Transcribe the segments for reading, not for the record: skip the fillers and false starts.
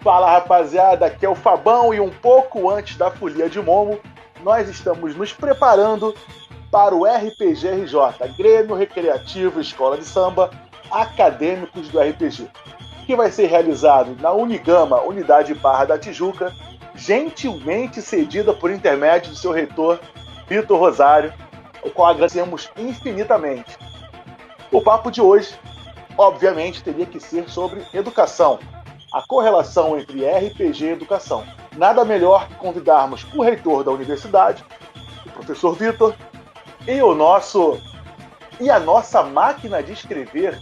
Fala, rapaziada, aqui é o Fabão e um pouco antes da folia de Momo, nós estamos nos preparando para o RPG RJ, Grêmio Recreativo Escola de Samba Acadêmicos do RPG, que vai ser realizado na Unigama, Unidade Barra da Tijuca, gentilmente cedida por intermédio do seu reitor, Vitor Rosário, o qual agradecemos infinitamente. O papo de hoje, obviamente, teria que ser sobre educação, a correlação entre RPG e educação. Nada melhor que convidarmos o reitor da universidade, o professor Vitor, e a nossa máquina de escrever,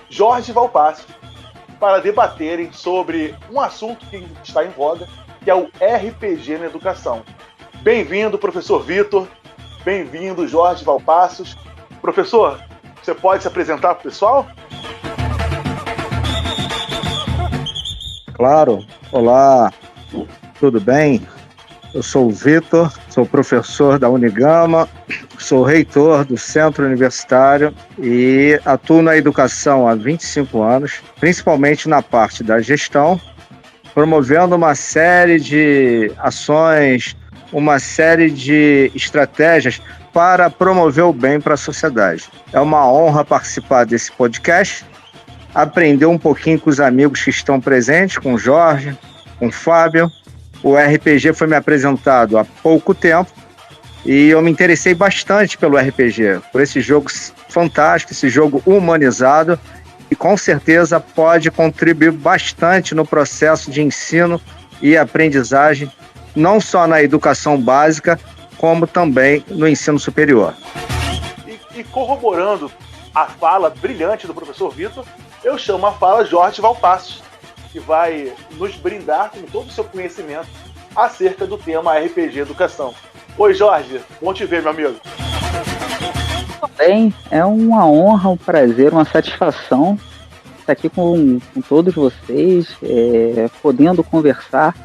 Jorge Valpassos, para debaterem sobre um assunto que está em voga, que é o RPG na educação. Bem-vindo, professor Vitor. Bem-vindo, Jorge Valpassos. Professor, você pode se apresentar para o pessoal? Claro. Olá, tudo bem? Eu sou o Vitor, sou professor da Unigama, sou reitor do Centro Universitário e atuo na educação há 25 anos, principalmente na parte da gestão, promovendo uma série de ações, uma série de estratégias para promover o bem para a sociedade. É uma honra participar desse podcast, aprender um pouquinho com os amigos que estão presentes, com o Jorge, com o Fábio. O RPG foi me apresentado há pouco tempo e eu me interessei bastante pelo RPG, por esse jogo fantástico, esse jogo humanizado, e com certeza pode contribuir bastante no processo de ensino e aprendizagem, não só na educação básica, como também no ensino superior. E corroborando a fala brilhante do professor Vitor, eu chamo a fala Jorge Valpassos, que vai nos brindar com todo o seu conhecimento acerca do tema RPG Educação. Oi, Jorge, bom te ver, meu amigo. Bem, é uma honra, um prazer, uma satisfação estar aqui com todos vocês, podendo conversar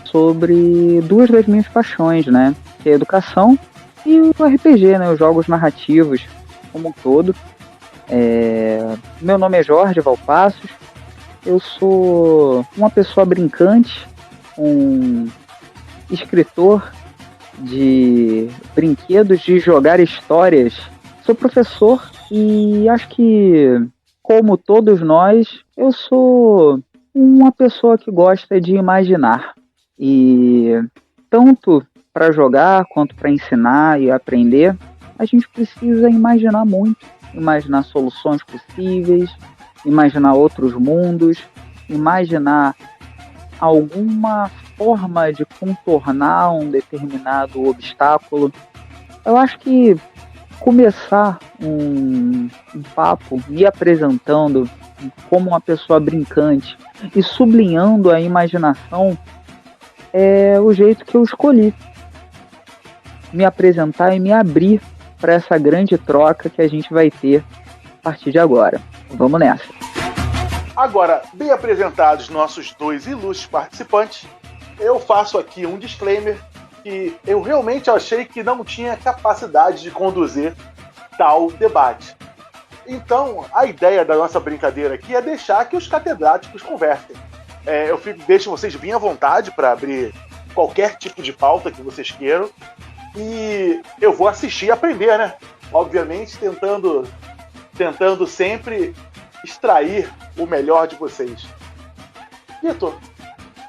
sobre duas das minhas paixões, né? Que é a educação e o RPG, né? Os jogos narrativos como um todo. Meu nome é Jorge Valpassos, eu sou uma pessoa brincante, um escritor de brinquedos, de jogar histórias. Sou professor e acho que, como todos nós, eu sou uma pessoa que gosta de imaginar. E tanto para jogar quanto para ensinar e aprender, a gente precisa imaginar muito. Imaginar soluções possíveis, imaginar outros mundos, imaginar alguma forma de contornar um determinado obstáculo. Eu acho que começar um papo me apresentando como uma pessoa brincante e sublinhando a imaginação é o jeito que eu escolhi. Me apresentar e me abrir para essa grande troca que a gente vai ter a partir de agora. Vamos nessa. Agora, bem apresentados nossos dois ilustres participantes, eu faço aqui um disclaimer que eu realmente achei que não tinha capacidade de conduzir tal debate. Então, a ideia da nossa brincadeira aqui é deixar que os catedráticos conversem. Eu deixo vocês bem à vontade para abrir qualquer tipo de pauta que vocês queiram. E eu vou assistir e aprender, né? Obviamente, tentando sempre extrair o melhor de vocês. Vitor,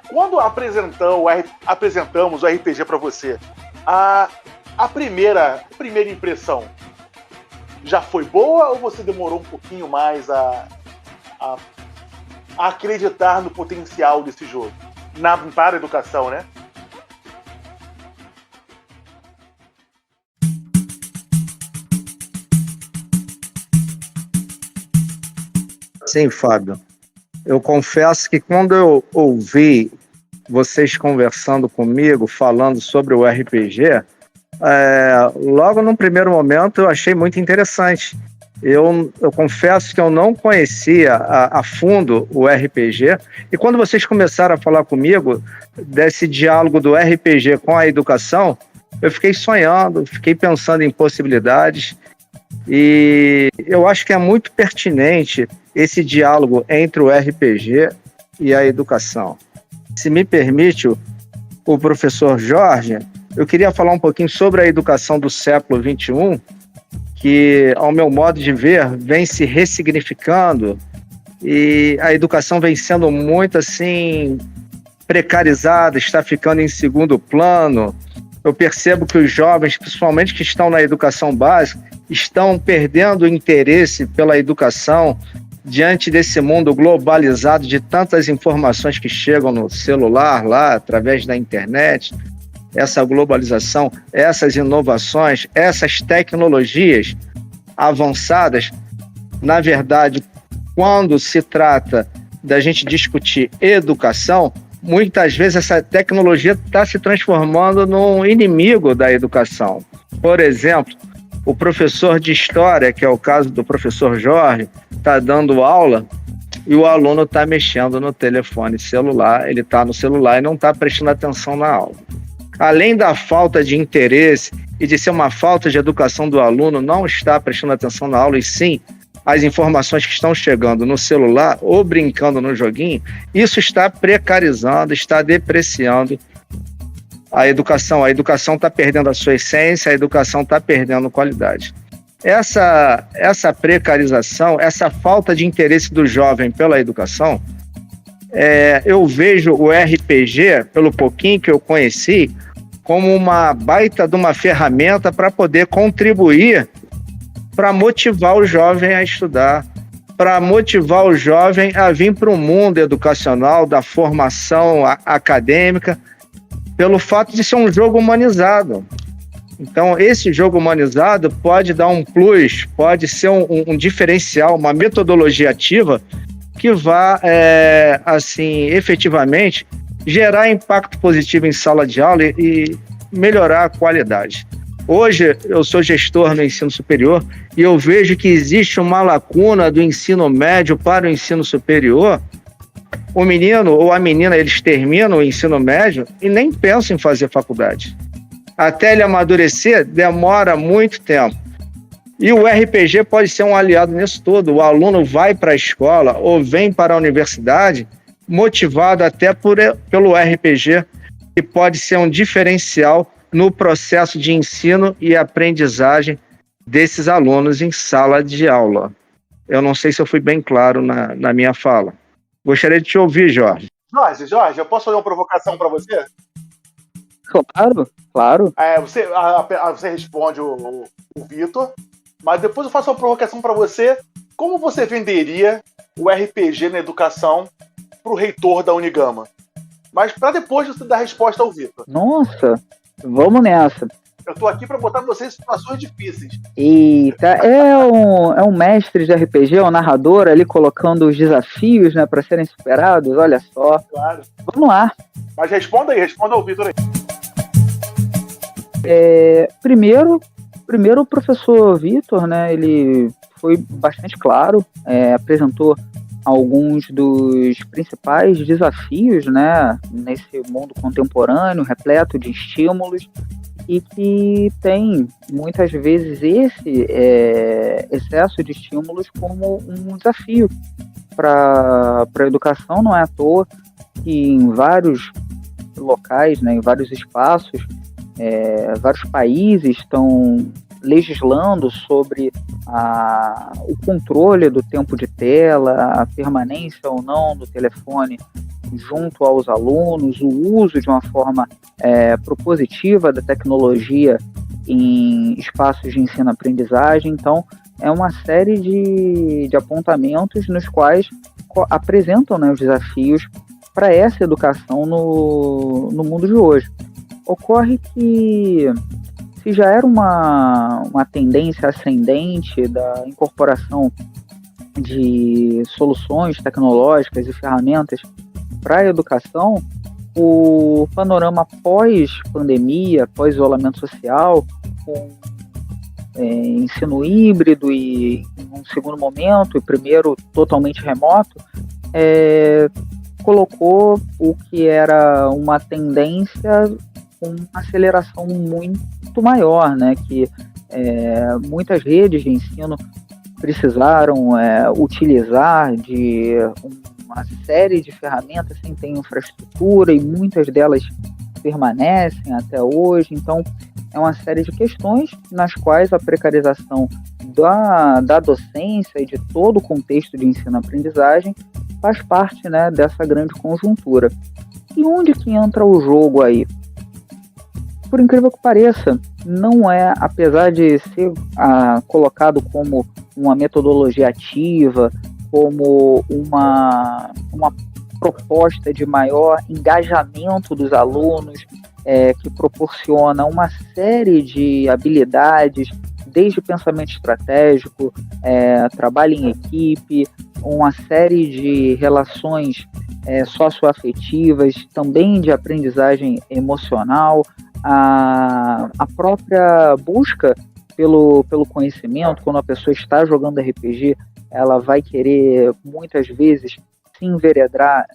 quando apresentamos o RPG para você, a primeira impressão já foi boa ou você demorou um pouquinho mais a acreditar no potencial desse jogo? Para a educação, né? Sim, Fábio. Eu confesso que quando eu ouvi vocês conversando comigo, falando sobre o RPG, logo no primeiro momento eu achei muito interessante. Eu confesso que eu não conhecia a fundo o RPG, e quando vocês começaram a falar comigo desse diálogo do RPG com a educação, eu fiquei sonhando, fiquei pensando em possibilidades, e eu acho que é muito pertinente esse diálogo entre o RPG e a educação. se me permite, o professor Jorge, eu queria falar um pouquinho sobre a educação do século XXI, que, ao meu modo de ver, vem se ressignificando e a educação vem sendo muito, assim, precarizada, está ficando em segundo plano. Eu percebo que os jovens, principalmente que estão na educação básica, estão perdendo o interesse pela educação diante desse mundo globalizado de tantas informações que chegam no celular, lá, através da internet. Essa globalização, essas inovações, essas tecnologias avançadas, na verdade, quando se trata da gente discutir educação, muitas vezes essa tecnologia está se transformando num inimigo da educação. Por exemplo, o professor de história, que é o caso do professor Jorge, está dando aula e o aluno está mexendo no telefone celular, ele está no celular e não está prestando atenção na aula. Além da falta de interesse e de ser uma falta de educação do aluno, não está prestando atenção na aula, e sim as informações que estão chegando no celular ou brincando no joguinho, isso está precarizando, está depreciando a educação. A educação está perdendo a sua essência, a educação está perdendo qualidade. Essa precarização, essa falta de interesse do jovem pela educação, eu vejo o RPG, pelo pouquinho que eu conheci, como uma baita de uma ferramenta para poder contribuir para motivar o jovem a estudar, para motivar o jovem a vir para o mundo educacional, da formação acadêmica, pelo fato de ser um jogo humanizado. Então, esse jogo humanizado pode dar um plus, pode ser um diferencial, uma metodologia ativa que vá, assim, efetivamente, gerar impacto positivo em sala de aula e melhorar a qualidade. Hoje, eu sou gestor no ensino superior e eu vejo que existe uma lacuna do ensino médio para o ensino superior. O menino ou a menina, eles terminam o ensino médio e nem pensam em fazer faculdade. Até ele amadurecer, demora muito tempo. E o RPG pode ser um aliado nisso tudo. O aluno vai para a escola ou vem para a universidade motivado até pelo RPG, que pode ser um diferencial no processo de ensino e aprendizagem desses alunos em sala de aula. Eu não sei se eu fui bem claro na minha fala. Gostaria de te ouvir, Jorge. Jorge, eu posso fazer uma provocação para você? Claro. Você responde o Vitor, mas depois eu faço uma provocação para você. Como você venderia o RPG na educação para o reitor da Unigama? Mas para depois você dar a resposta ao Vitor. Nossa, vamos nessa. Eu tô aqui para botar você em situações difíceis. Eita, é um mestre de RPG, um narrador ali colocando os desafios, né, para serem superados, olha só. Claro. Vamos lá. Mas responda ao Vitor aí. Primeiro o professor Vitor, né, ele foi bastante claro, apresentou alguns dos principais desafios, né, nesse mundo contemporâneo, repleto de estímulos, e que tem, muitas vezes, esse excesso de estímulos como um desafio para a educação. Não é à toa que em vários locais, né, em vários espaços, vários países estão legislando sobre o controle do tempo de tela, a permanência ou não do telefone junto aos alunos, o uso de uma forma propositiva da tecnologia em espaços de ensino-aprendizagem. Então, é uma série de apontamentos nos quais apresentam, né, os desafios para essa educação no mundo de hoje. Ocorre que, se já era uma tendência ascendente da incorporação de soluções tecnológicas e ferramentas para a educação, o panorama pós-pandemia, pós-isolamento social, com ensino híbrido e, em um segundo momento, e primeiro totalmente remoto, colocou o que era uma tendência com uma aceleração muito maior, né? Que muitas redes de ensino precisaram utilizar de uma série de ferramentas, sem ter infraestrutura, e muitas delas permanecem até hoje. Então, é uma série de questões nas quais a precarização da docência e de todo o contexto de ensino-aprendizagem faz parte, né, dessa grande conjuntura. E onde que entra o jogo aí? Por incrível que pareça, não é, apesar de ser colocado como uma metodologia ativa, como uma proposta de maior engajamento dos alunos, que proporciona uma série de habilidades, desde pensamento estratégico, trabalho em equipe, uma série de relações socioafetivas, também de aprendizagem emocional, a própria busca pelo conhecimento. Quando a pessoa está jogando RPG, ela vai querer, muitas vezes, se enveredar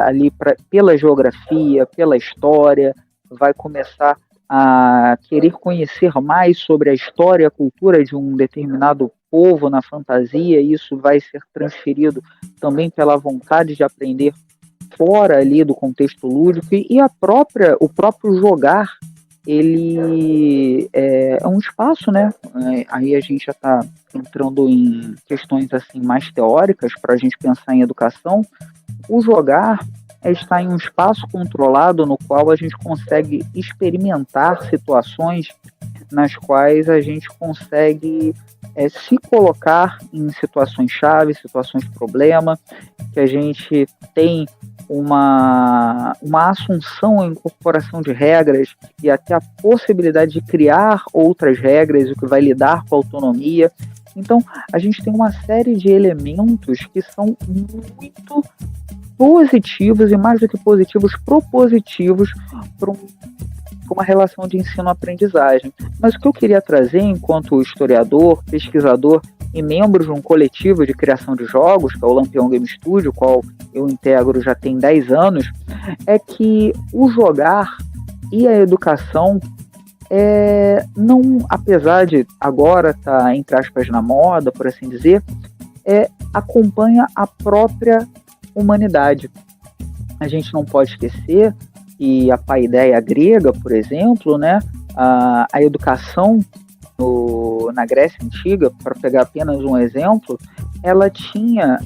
ali pela geografia, pela história, vai começar a querer conhecer mais sobre a história e a cultura de um determinado povo na fantasia. E isso vai ser transferido também pela vontade de aprender fora ali do contexto lúdico, e o próprio jogar, ele é um espaço, né? Aí a gente já está entrando em questões assim mais teóricas para a gente pensar em educação. O jogar está em um espaço controlado no qual a gente consegue experimentar situações nas quais a gente consegue se colocar em situações chave, situações problema, que a gente tem uma assunção, uma incorporação de regras e até a possibilidade de criar outras regras, o que vai lidar com a autonomia. Então, a gente tem uma série de elementos que são muito positivos, e mais do que positivos, propositivos para uma relação de ensino-aprendizagem. Mas o que eu queria trazer, enquanto historiador, pesquisador e membro de um coletivo de criação de jogos, que é o Lampião Game Studio, o qual eu integro já tem 10 anos, é que o jogar e a educação não, apesar de agora estar, entre aspas, na moda, por assim dizer, acompanha a própria humanidade. A gente não pode esquecer que a paideia grega, por exemplo, né, a educação na Grécia Antiga, para pegar apenas um exemplo, ela tinha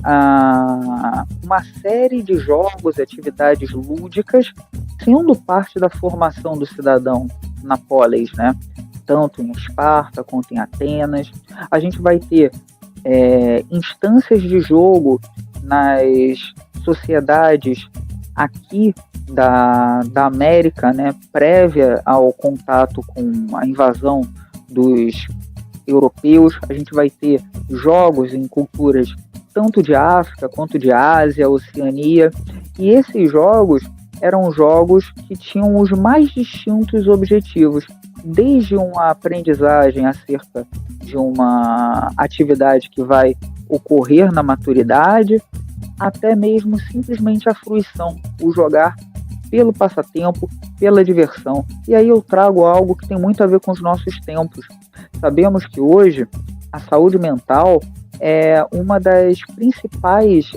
uma série de jogos e atividades lúdicas sendo parte da formação do cidadão na polis, né? Tanto em Esparta quanto em Atenas. A gente vai ter instâncias de jogo nas sociedades aqui da América, né, prévia ao contato com a invasão dos europeus. A gente vai ter jogos em culturas tanto de África quanto de Ásia, Oceania, e esses jogos eram jogos que tinham os mais distintos objetivos, desde uma aprendizagem acerca de uma atividade que vai ocorrer na maturidade, até mesmo simplesmente a fruição, o jogar pelo passatempo, pela diversão. E aí eu trago algo que tem muito a ver com os nossos tempos. Sabemos que hoje a saúde mental é uma das principais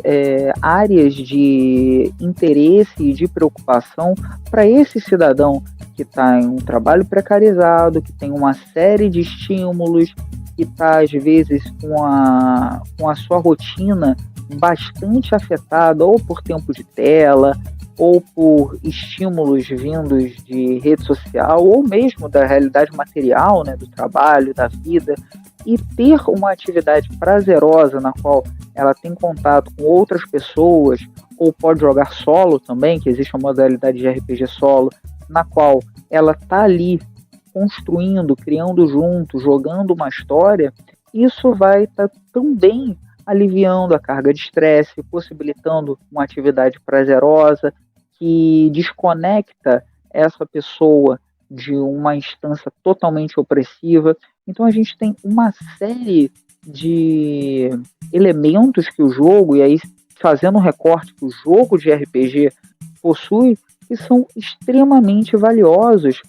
áreas de interesse e de preocupação para esse cidadão que está em um trabalho precarizado, que tem uma série de estímulos, que está às vezes com a sua rotina bastante afetada, ou por tempo de tela, ou por estímulos vindos de rede social, ou mesmo da realidade material, né, do trabalho, da vida. E ter uma atividade prazerosa na qual ela tem contato com outras pessoas, ou pode jogar solo também, que existe uma modalidade de RPG solo, na qual ela está ali construindo, criando junto, jogando uma história, isso vai estar também aliviando a carga de estresse, possibilitando uma atividade prazerosa que desconecta essa pessoa de uma instância totalmente opressiva. Então a gente tem uma série de elementos que o jogo, e aí fazendo um recorte que o jogo de RPG possui, que são extremamente valiosos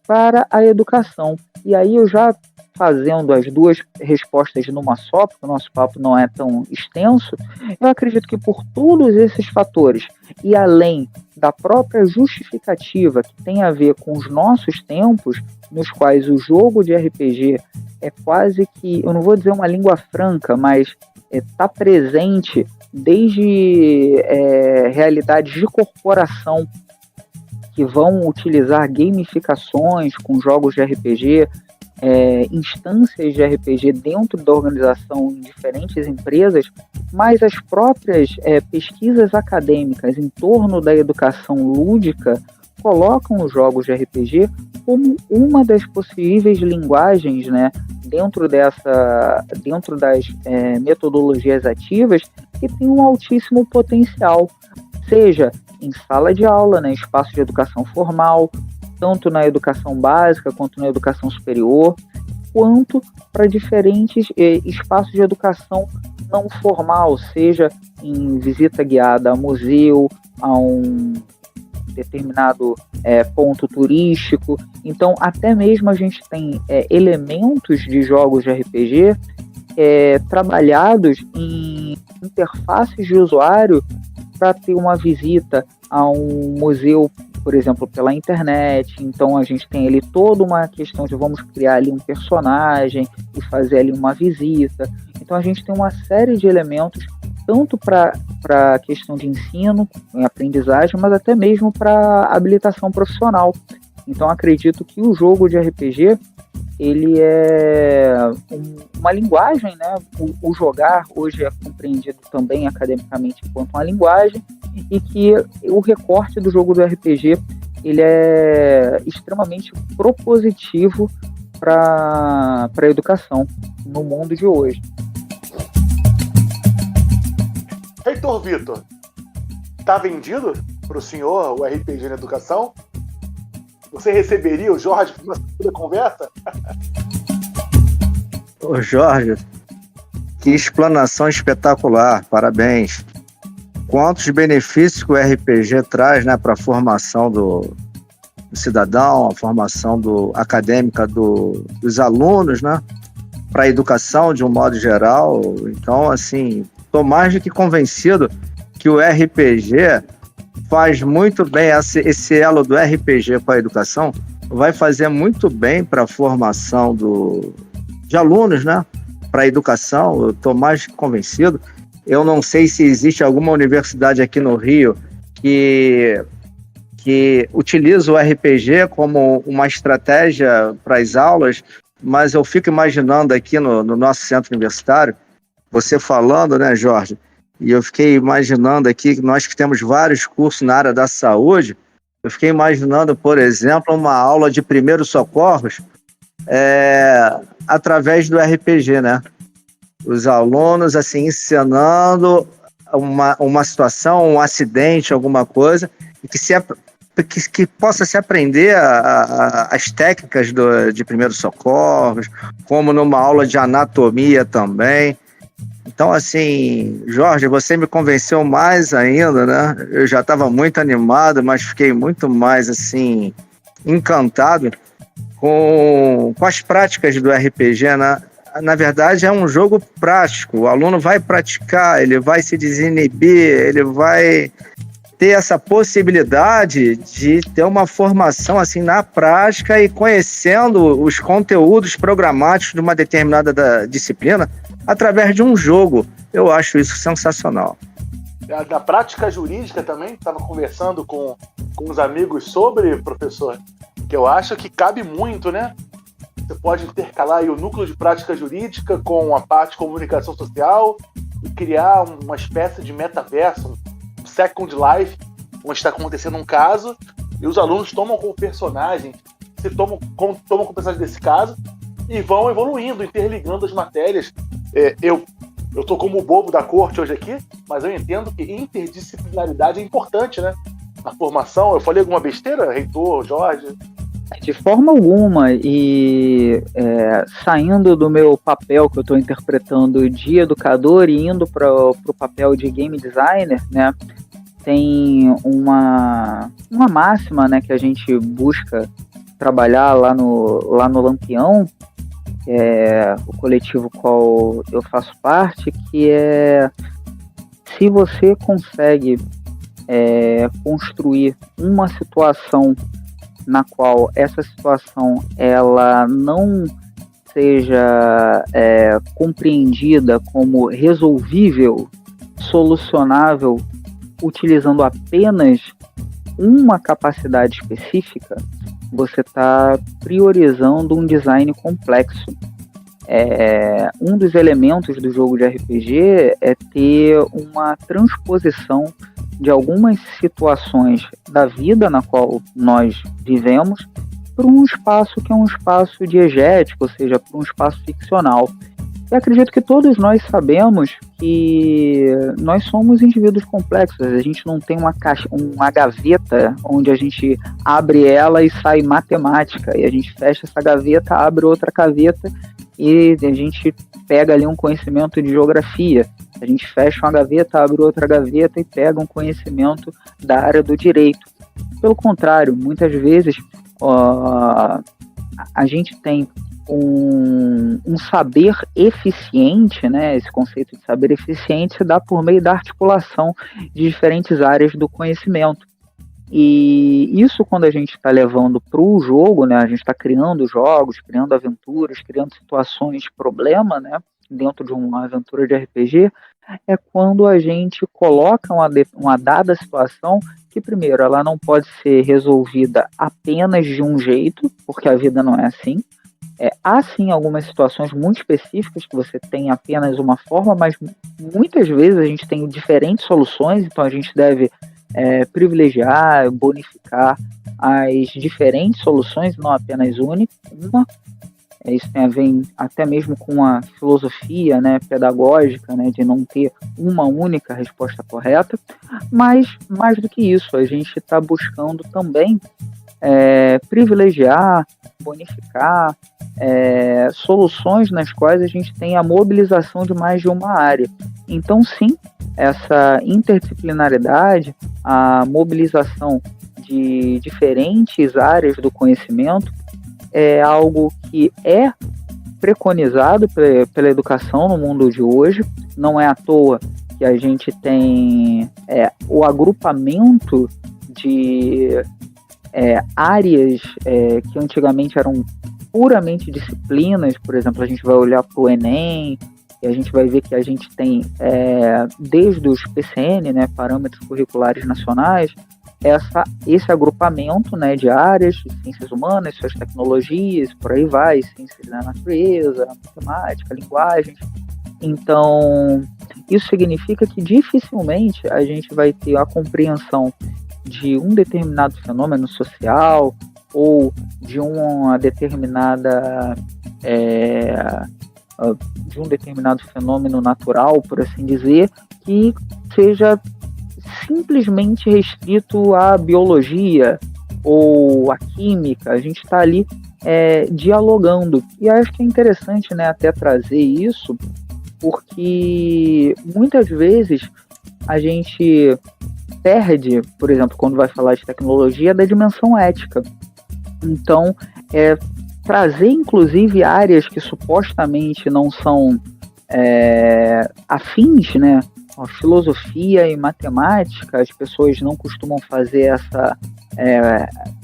para a educação. E aí eu já fazendo as duas respostas numa só, porque o nosso papo não é tão extenso, eu acredito que por todos esses fatores, e além da própria justificativa que tem a ver com os nossos tempos, nos quais o jogo de RPG é quase que, eu não vou dizer uma língua franca, mas está presente desde realidades de corporação que vão utilizar gamificações com jogos de RPG, instâncias de RPG dentro da organização em diferentes empresas, mas as próprias pesquisas acadêmicas em torno da educação lúdica colocam os jogos de RPG como uma das possíveis linguagens, né, dentro das metodologias ativas que tem um altíssimo potencial, seja em sala de aula, né, espaço de educação formal, tanto na educação básica quanto na educação superior, quanto para diferentes espaços de educação não formal, seja em visita guiada a museu, a um determinado ponto turístico. Então, até mesmo a gente tem elementos de jogos de RPG trabalhados em interfaces de usuário para ter uma visita a um museu, por exemplo, pela internet. Então a gente tem ali toda uma questão de vamos criar ali um personagem e fazer ali uma visita. Então a gente tem uma série de elementos, tanto para a questão de ensino, aprendizagem, mas até mesmo para habilitação profissional. Então acredito que o jogo de RPG ele é uma linguagem, né? O jogar hoje é compreendido também academicamente enquanto uma linguagem, e que o recorte do jogo do RPG ele é extremamente propositivo para a educação no mundo de hoje. Reitor Vitor, está vendido para o senhor o RPG na educação? Você receberia o Jorge para uma segunda conversa? Ô Jorge, que explanação espetacular, parabéns. Quantos benefícios que o RPG traz, né, para a formação do cidadão, a formação acadêmica dos alunos, né, para a educação de um modo geral. Então, assim, estou mais do que convencido que o RPG faz muito bem, esse elo do RPG com a educação vai fazer muito bem para a formação de alunos, né, para a educação. Eu estou mais que convencido. Eu não sei se existe alguma universidade aqui no Rio que utiliza o RPG como uma estratégia para as aulas, mas eu fico imaginando aqui no nosso centro universitário, você falando, né, Jorge, e eu fiquei imaginando aqui que nós que temos vários cursos na área da saúde, eu fiquei imaginando, por exemplo, uma aula de primeiros socorros através do RPG, né? Os alunos, assim, encenando uma situação, um acidente, alguma coisa, e que possa se aprender as técnicas de primeiros socorros, como numa aula de anatomia também. Então, assim, Jorge, você me convenceu mais ainda, né? Eu já estava muito animado, mas fiquei muito mais, assim, encantado com as práticas do RPG, né? Na verdade, é um jogo prático. O aluno vai praticar, ele vai se desinibir, ele vai ter essa possibilidade de ter uma formação assim na prática e conhecendo os conteúdos programáticos de uma determinada disciplina através de um jogo. Eu acho isso sensacional. Da prática jurídica também, estava conversando com os amigos sobre, professor, que eu acho que cabe muito, né? Você pode intercalar aí o núcleo de prática jurídica com a parte de comunicação social e criar uma espécie de metaverso, um Second Life, onde está acontecendo um caso e os alunos tomam como personagem, tomam como personagem desse caso e vão evoluindo, interligando as matérias. Eu estou como o bobo da corte hoje aqui, mas eu entendo que interdisciplinaridade é importante, né? Na formação. Eu falei alguma besteira, reitor, Jorge? De forma alguma, e saindo do meu papel que eu estou interpretando de educador e indo para o papel de game designer, né, tem uma máxima, né, que a gente busca trabalhar lá no Lampião, que é o coletivo qual eu faço parte, que é se você consegue construir uma situação na qual essa situação ela não seja compreendida como resolvível, solucionável, utilizando apenas uma capacidade específica, você está priorizando um design complexo. Um dos elementos do jogo de RPG é ter uma transposição de algumas situações da vida na qual nós vivemos para um espaço que é um espaço diegético, ou seja, para um espaço ficcional. Eu acredito que todos nós sabemos que nós somos indivíduos complexos. A gente não tem uma caixa, uma gaveta onde a gente abre ela e sai matemática, e a gente fecha essa gaveta, abre outra gaveta e a gente pega ali um conhecimento de geografia. A gente fecha uma gaveta, abre outra gaveta e pega um conhecimento da área do direito. Pelo contrário, muitas vezes a gente tem um saber eficiente, né? Esse conceito de saber eficiente se dá por meio da articulação de diferentes áreas do conhecimento. E isso, quando a gente está levando para o jogo, né? A gente está criando jogos, criando aventuras, criando situações de problema, né? Dentro de uma aventura de RPG, é quando a gente coloca uma dada situação que, primeiro, ela não pode ser resolvida apenas de um jeito, porque a vida não é assim. Há sim algumas situações muito específicas que você tem apenas uma forma, mas muitas vezes a gente tem diferentes soluções, então a gente deve privilegiar, bonificar as diferentes soluções, não apenas uma. Isso tem a ver até mesmo com a filosofia, né, pedagógica, né, de não ter uma única resposta correta, mas mais do que isso, a gente está buscando também privilegiar, bonificar soluções nas quais a gente tem a mobilização de mais de uma área. Então, sim, essa interdisciplinaridade, a mobilização de diferentes áreas do conhecimento é algo que é preconizado pela educação no mundo de hoje. Não é à toa que a gente tem o agrupamento de áreas que antigamente eram puramente disciplinas. Por exemplo, a gente vai olhar para o Enem e a gente vai ver que a gente tem, desde os PCN, né, Parâmetros Curriculares Nacionais, esse agrupamento, né, de áreas, de ciências humanas, suas tecnologias, por aí vai, ciências da natureza, matemática, linguagem. Então, isso significa que dificilmente a gente vai ter a compreensão de um determinado fenômeno social ou de uma determinada de um determinado fenômeno natural, por assim dizer, que seja simplesmente restrito à biologia ou à química. A gente está ali dialogando. E acho que é interessante, né, até trazer isso, porque muitas vezes a gente perde, por exemplo, quando vai falar de tecnologia, da dimensão ética. Então, trazer inclusive áreas que supostamente não são afins, né? A filosofia e matemática, as pessoas não costumam fazer essa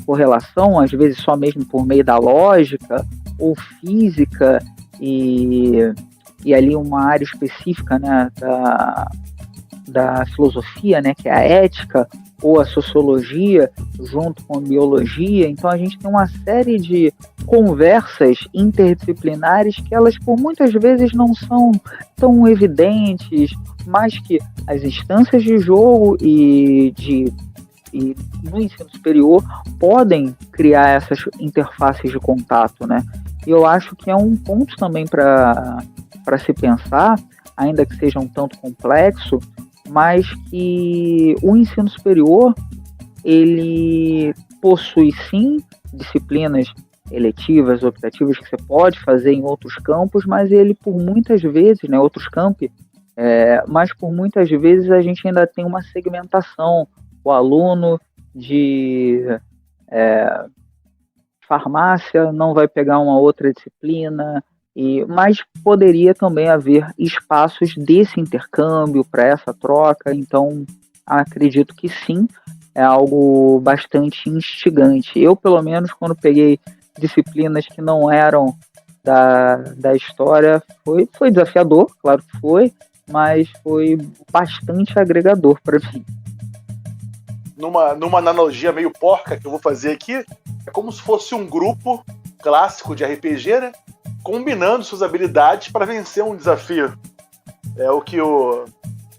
correlação, às vezes só mesmo por meio da lógica, ou física, e ali uma área específica, né, da filosofia, né, que é a ética, ou a sociologia, junto com a biologia. Então a gente tem uma série de conversas interdisciplinares que elas, por muitas vezes, não são tão evidentes, mas que as instâncias de jogo e no ensino superior podem criar essas interfaces de contato, né? E eu acho que é um ponto também para se pensar, ainda que seja um tanto complexo, mas que o ensino superior, ele possui sim disciplinas eletivas, optativas, que você pode fazer em outros campos, mas ele por muitas vezes, né, outros campi, mas por muitas vezes a gente ainda tem uma segmentação. O aluno de farmácia não vai pegar uma outra disciplina, Mas poderia também haver espaços desse intercâmbio para essa troca, então acredito que sim, é algo bastante instigante. Eu, pelo menos, quando peguei disciplinas que não eram da história, foi desafiador, claro que foi, mas foi bastante agregador para mim. Numa analogia meio porca que eu vou fazer aqui, é como se fosse um grupo clássico de RPG, né? Combinando suas habilidades para vencer um desafio. É o que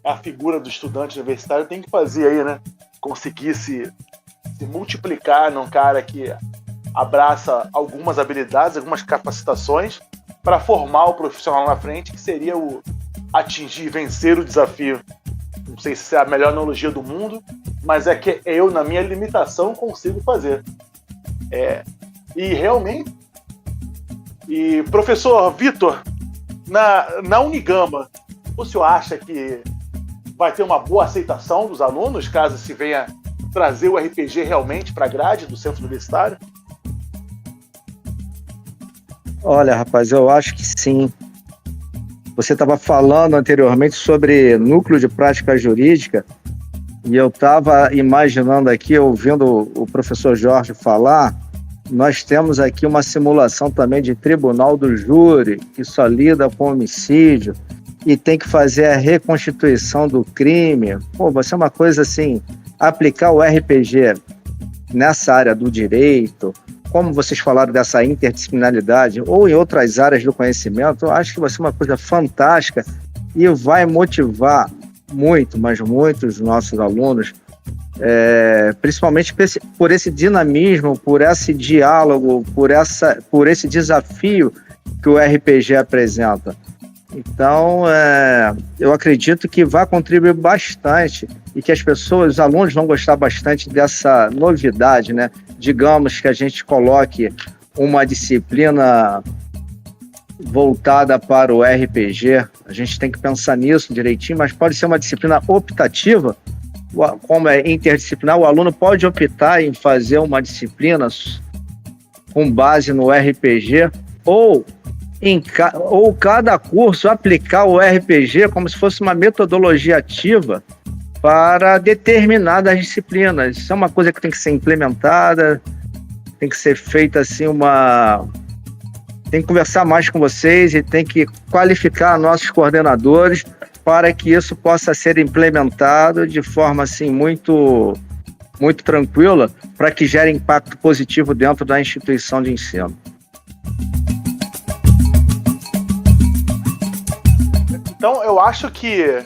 a figura do estudante universitário tem que fazer aí, né? Conseguir se multiplicar num cara que abraça algumas habilidades, algumas capacitações para formar o profissional na frente, que seria o atingir, vencer o desafio. Não sei se é a melhor analogia do mundo, mas é que eu, na minha limitação, consigo fazer. E realmente... E, professor Vitor, na Unigama, o senhor acha que vai ter uma boa aceitação dos alunos, caso se venha trazer o RPG realmente para a grade do centro universitário? Olha, rapaz, eu acho que sim. Você estava falando anteriormente sobre núcleo de prática jurídica, e eu estava imaginando aqui, ouvindo o professor Jorge falar, nós temos aqui uma simulação também de tribunal do júri, que só lida com homicídio e tem que fazer a reconstituição do crime. Pô, vai ser uma coisa assim, aplicar o RPG nessa área do direito, como vocês falaram dessa interdisciplinaridade, ou em outras áreas do conhecimento, eu acho que vai ser uma coisa fantástica e vai motivar muito, mas muitos nossos alunos, principalmente por esse dinamismo, por esse diálogo, por esse desafio que o RPG apresenta. Então, eu acredito que vai contribuir bastante e que os alunos vão gostar bastante dessa novidade, né? Digamos que a gente coloque uma disciplina voltada para o RPG, a gente tem que pensar nisso direitinho, mas pode ser uma disciplina optativa, como é interdisciplinar, o aluno pode optar em fazer uma disciplina com base no RPG, ou cada curso aplicar o RPG como se fosse uma metodologia ativa para determinadas disciplinas. Isso é uma coisa que tem que ser implementada, tem que ser feita assim tem que conversar mais com vocês e tem que qualificar nossos coordenadores para que isso possa ser implementado de forma assim muito, muito tranquila, para que gere impacto positivo dentro da instituição de ensino. Então, eu acho que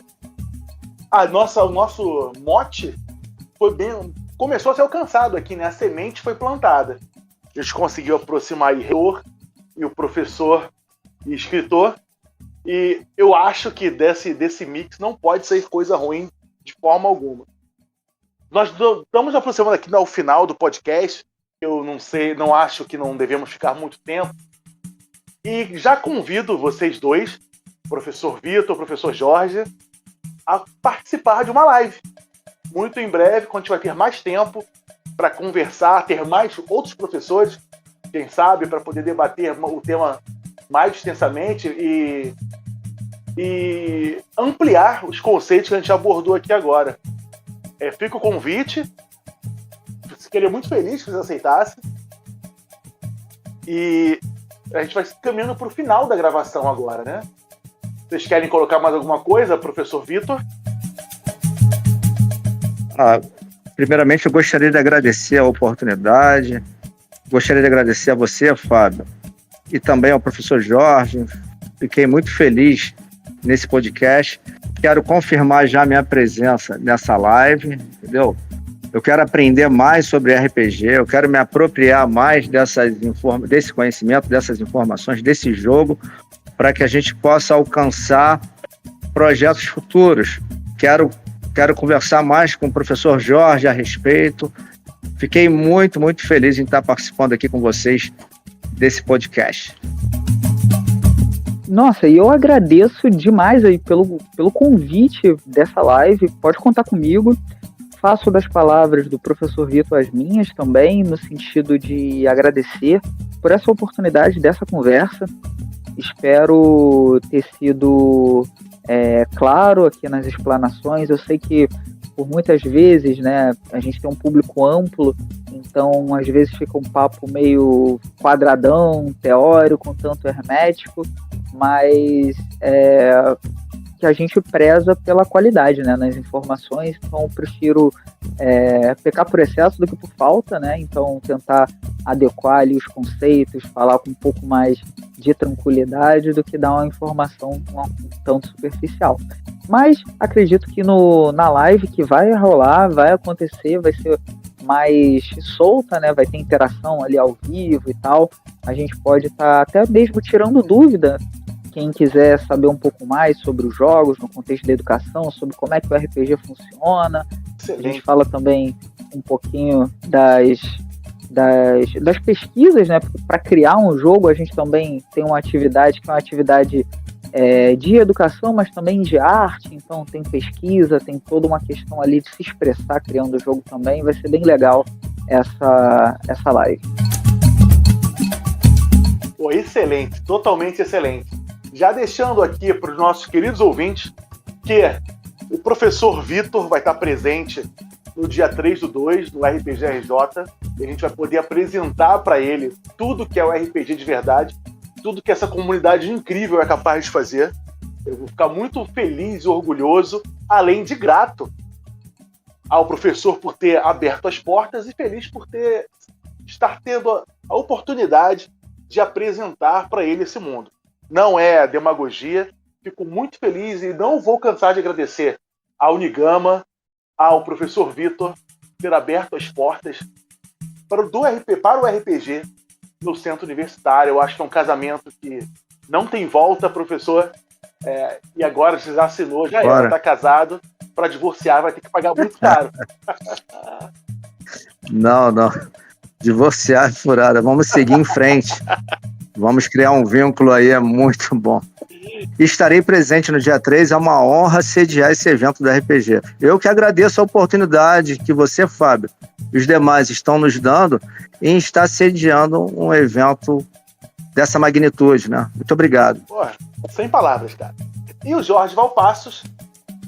o nosso mote começou a ser alcançado aqui, né? A semente foi plantada. A gente conseguiu aproximar o reitor e o professor e escritor. E eu acho que desse mix não pode sair coisa ruim de forma alguma. Nós estamos aproximando aqui ao final do podcast. Eu não acho que não devemos ficar muito tempo. E já convido vocês dois, professor Vitor, professor Jorge, a participar de uma live. Muito em breve, quando a gente vai ter mais tempo para conversar, ter mais outros professores, quem sabe, para poder debater o tema mais extensamente e ampliar os conceitos que a gente abordou aqui agora. Fica o convite. Ficaria muito feliz que vocês aceitassem. E a gente vai caminhando para o final da gravação agora, né? Vocês querem colocar mais alguma coisa, professor Vitor? Primeiramente, eu gostaria de agradecer a oportunidade. Gostaria de agradecer a você, Fábio, e também ao professor Jorge. Fiquei muito feliz nesse podcast. Quero confirmar já minha presença nessa live, entendeu? Eu quero aprender mais sobre RPG, eu quero me apropriar mais desse conhecimento, dessas informações, desse jogo, para que a gente possa alcançar projetos futuros. Quero conversar mais com o professor Jorge a respeito. Fiquei muito, muito feliz em estar participando aqui com vocês desse podcast. Nossa, e eu agradeço demais aí pelo convite dessa live. Pode contar comigo. Faço das palavras do professor Vitor as minhas também, no sentido de agradecer por essa oportunidade dessa conversa. Espero ter sido claro aqui nas explanações. Eu sei que por muitas vezes, né, a gente tem um público amplo, então às vezes fica um papo meio quadradão, teórico, um tanto hermético, mas que a gente preza pela qualidade, né, nas informações. Então eu prefiro pecar por excesso do que por falta, né, então tentar adequar ali os conceitos, falar com um pouco mais de tranquilidade do que dar uma informação um tanto superficial. Mas acredito que na live que vai rolar, vai acontecer, vai ser mais solta, né? Vai ter interação ali ao vivo e tal. A gente pode estar até mesmo tirando dúvida. Quem quiser saber um pouco mais sobre os jogos, no contexto da educação, sobre como é que o RPG funciona. Excelente. A gente fala também um pouquinho das pesquisas, né? Para criar um jogo, a gente também tem uma atividade que é uma atividade de educação, mas também de arte. Então tem pesquisa, tem toda uma questão ali de se expressar criando o jogo também. Vai ser bem legal essa live. Pô, excelente, totalmente excelente. Já deixando aqui para os nossos queridos ouvintes que o professor Vitor vai estar presente no dia 3/2, no RPG-RJ, e a gente vai poder apresentar para ele tudo que é o RPG de verdade, tudo que essa comunidade incrível é capaz de fazer. Eu vou ficar muito feliz e orgulhoso, além de grato ao professor por ter aberto as portas e feliz por estar tendo a oportunidade de apresentar para ele esse mundo. Não é demagogia, fico muito feliz e não vou cansar de agradecer à Unigama, ao professor Vitor, ter aberto as portas para o RPG no centro universitário. Eu acho que é um casamento que não tem volta, professor. E agora você já assinou, já era, está casado. Para divorciar vai ter que pagar muito caro. Não. Divorciar é furada. Vamos seguir em frente. Vamos criar um vínculo aí, é muito bom. Estarei presente no dia 3, é uma honra sediar esse evento do RPG. Eu que agradeço a oportunidade que você, Fábio, e os demais estão nos dando em estar sediando um evento dessa magnitude, né? Muito obrigado. Pô, sem palavras, cara. E o Jorge Valpassos,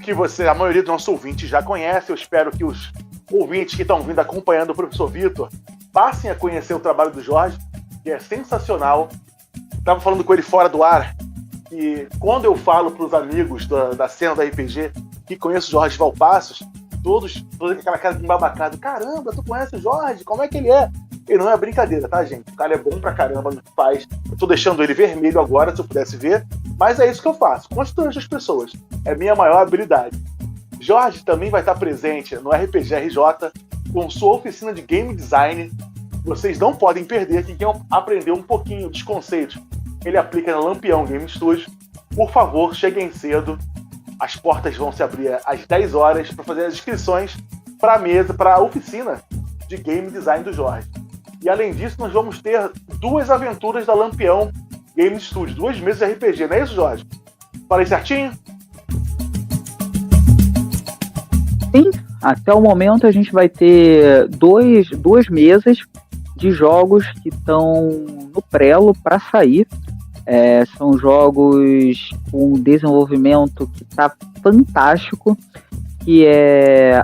que a maioria dos nossos ouvintes já conhece. Eu espero que os ouvintes que estão vindo acompanhando o professor Vitor passem a conhecer o trabalho do Jorge, que é sensacional. Estava falando com ele fora do ar, e quando eu falo para os amigos da cena da RPG que conheço o Jorge Valpassos, todos aquela cara de embabacado. Caramba, tu conhece o Jorge? Como é que ele é? E não é brincadeira, tá, gente? O cara é bom pra caramba no que faz. Eu tô deixando ele vermelho agora, se eu pudesse ver, mas é isso que eu faço. Constranjo as pessoas. É minha maior habilidade. Jorge também vai estar presente no RPG-RJ com sua oficina de game design. Vocês não podem perder. Quem quer aprender um pouquinho dos conceitos ele aplica na Lampião Game Studio. Por favor, cheguem cedo. As portas vão se abrir às 10 horas para fazer as inscrições para a mesa, para a oficina de game design do Jorge. E além disso, nós vamos ter 2 aventuras da Lampião Game Studio, 2 meses de RPG, não é isso, Jorge? Falei certinho? Sim, até o momento a gente vai ter duas mesas de jogos que estão no prelo para sair. São jogos com desenvolvimento que está fantástico, que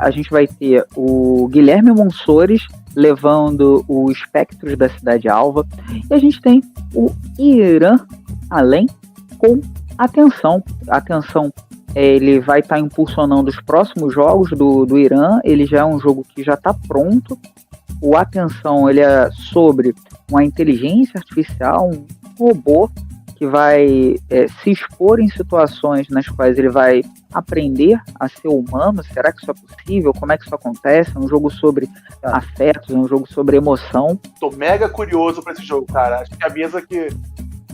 a gente vai ter o Guilherme Monsores levando o Espectros da Cidade Alva, e a gente tem o Irã Além com Atenção. Ele vai estar impulsionando os próximos jogos do Irã. Ele já é um jogo que já está pronto. O Atenção, ele é sobre uma inteligência artificial, um robô que vai se expor em situações nas quais ele vai aprender a ser humano. Será que isso é possível? Como é que isso acontece? É um jogo sobre afetos, é um jogo sobre emoção. Tô mega curioso pra esse jogo, cara. Acho que a mesa que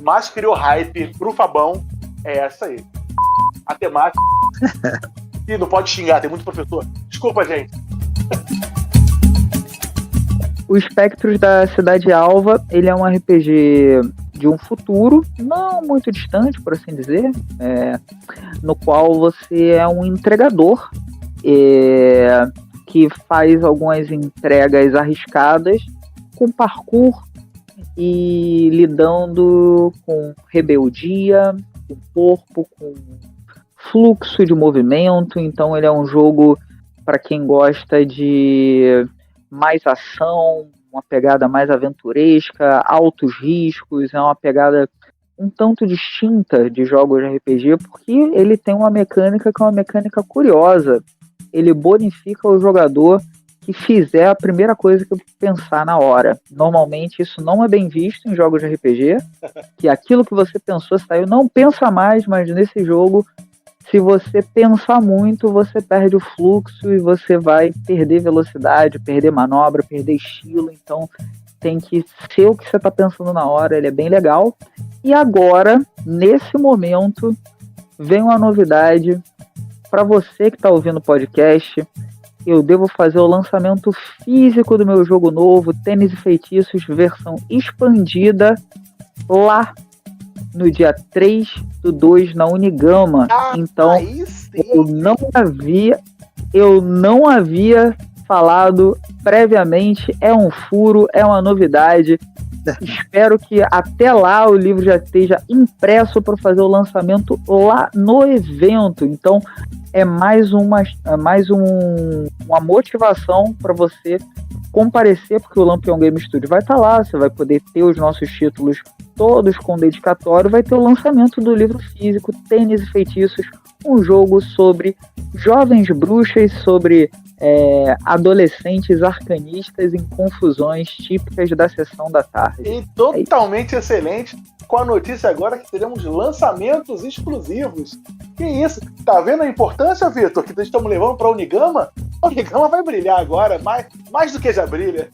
mais criou hype pro Fabão é essa aí. A temática... Ih, não pode xingar, tem muito professor. Desculpa, gente. O Espectros da Cidade Alva, ele é um RPG de um futuro não muito distante, por assim dizer, no qual você é um entregador que faz algumas entregas arriscadas com parkour e lidando com rebeldia, com corpo, com fluxo de movimento. Então ele é um jogo para quem gosta de mais ação, uma pegada mais aventuresca, altos riscos, é uma pegada um tanto distinta de jogos de RPG, porque ele tem uma mecânica que é uma mecânica curiosa. Ele bonifica o jogador que fizer a primeira coisa que eu pensar na hora. Normalmente isso não é bem visto em jogos de RPG, que aquilo que você pensou saiu, não pensa mais, mas nesse jogo, se você pensar muito, você perde o fluxo e você vai perder velocidade, perder manobra, perder estilo. Então tem que ser o que você está pensando na hora. Ele é bem legal. E agora, nesse momento, vem uma novidade para você que está ouvindo o podcast. Eu devo fazer o lançamento físico do meu jogo novo, Tênis e Feitiços, versão expandida, lá no dia 3/2 na Unigama. Então, eu não havia falado previamente, é um furo, é uma novidade. Espero que até lá o livro já esteja impresso para fazer o lançamento lá no evento. Então é mais uma motivação para você comparecer, porque o Lampião Game Studio vai estar lá, você vai poder ter os nossos títulos todos com dedicatório, vai ter o lançamento do livro físico Tênis e Feitiços, um jogo sobre jovens bruxas, sobre adolescentes arcanistas em confusões típicas da sessão da tarde. E totalmente excelente, com a notícia agora que teremos lançamentos exclusivos. Que isso? Tá vendo a importância, Vitor, que estamos levando para a Unigama? A Unigama vai brilhar agora, mais do que já brilha.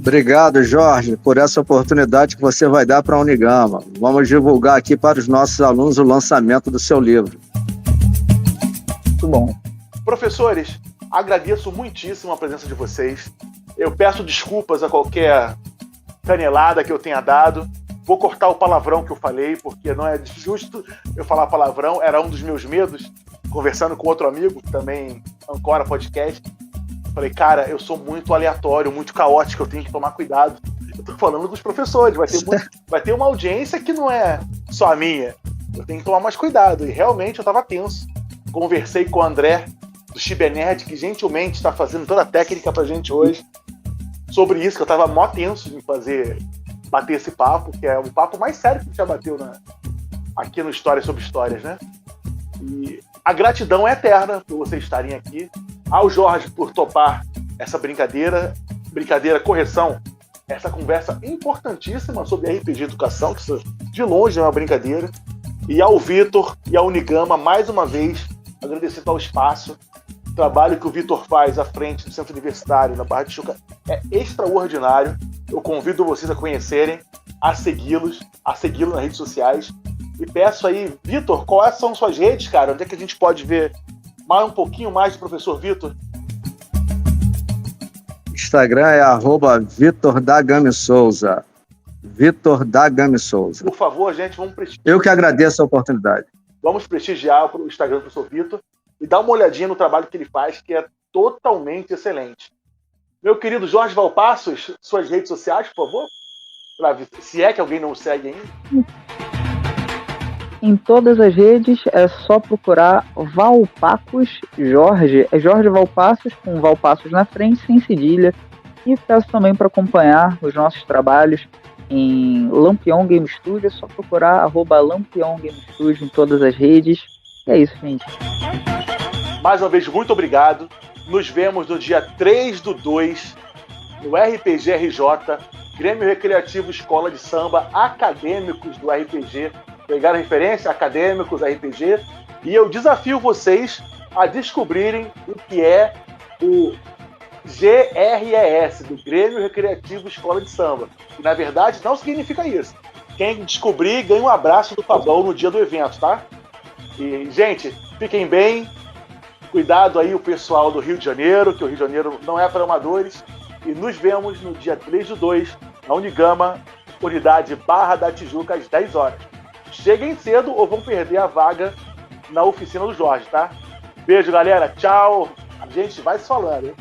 Obrigado, Jorge, por essa oportunidade que você vai dar para a Unigama. Vamos divulgar aqui para os nossos alunos o lançamento do seu livro. Muito bom. Professores, agradeço muitíssimo a presença de vocês. Eu peço desculpas a qualquer canelada que eu tenha dado. Vou cortar o palavrão que eu falei, porque não é justo eu falar palavrão. Era um dos meus medos, conversando com outro amigo, que também ancora podcast. Falei, cara, eu sou muito aleatório, muito caótico, eu tenho que tomar cuidado. Eu tô falando dos professores, vai ter uma audiência que não é só a minha. Eu tenho que tomar mais cuidado. E realmente eu tava tenso. Conversei com o André, do Chibernerd, que gentilmente está fazendo toda a técnica pra gente hoje, sobre isso, que eu tava mó tenso em bater esse papo, que é o papo mais sério que já bateu aqui no Histórias sobre Histórias, né? E a gratidão é eterna por vocês estarem aqui. Ao Jorge por topar essa brincadeira, correção, essa conversa importantíssima sobre RPG e educação, que isso de longe é uma brincadeira. E ao Vitor e à Unigama, mais uma vez, agradecer pelo espaço. O trabalho que o Vitor faz à frente do Centro Universitário, na Barra de Tijuca, é extraordinário. Eu convido vocês a conhecerem, a segui-lo nas redes sociais. E peço aí, Vitor, quais são suas redes, cara? Onde é que a gente pode ver um pouquinho mais do professor Vitor? Instagram é @VitorDaGameSouza. Vitor Dagami Souza. Por favor, gente, vamos prestigiar. Eu que agradeço a oportunidade. Vamos prestigiar o Instagram do professor Vitor e dar uma olhadinha no trabalho que ele faz, que é totalmente excelente. Meu querido Jorge Valpassos, suas redes sociais, por favor? Se é que alguém não segue ainda. Em todas as redes é só procurar Valpacos Jorge. É Jorge Valpassos, com Valpassos na frente, sem cedilha. E peço também para acompanhar os nossos trabalhos em Lampião Game Studio. É só procurar @Lampião Game Studio em todas as redes. E é isso, gente. Mais uma vez, muito obrigado. Nos vemos no dia 3/2 no RPG RJ, Grêmio Recreativo Escola de Samba, acadêmicos do RPG. Pegaram referência? Acadêmicos, RPG. E eu desafio vocês a descobrirem o que é o GRES, do Grêmio Recreativo Escola de Samba. E, na verdade, não significa isso. Quem descobrir ganha um abraço do Fabão no dia do evento, tá? E, gente, fiquem bem. Cuidado aí o pessoal do Rio de Janeiro, que o Rio de Janeiro não é para amadores. E nos vemos no dia 3/2, na Unigama, unidade Barra da Tijuca, às 10 horas. Cheguem cedo ou vão perder a vaga na oficina do Jorge, tá? Beijo, galera. Tchau. A gente vai se falando, hein?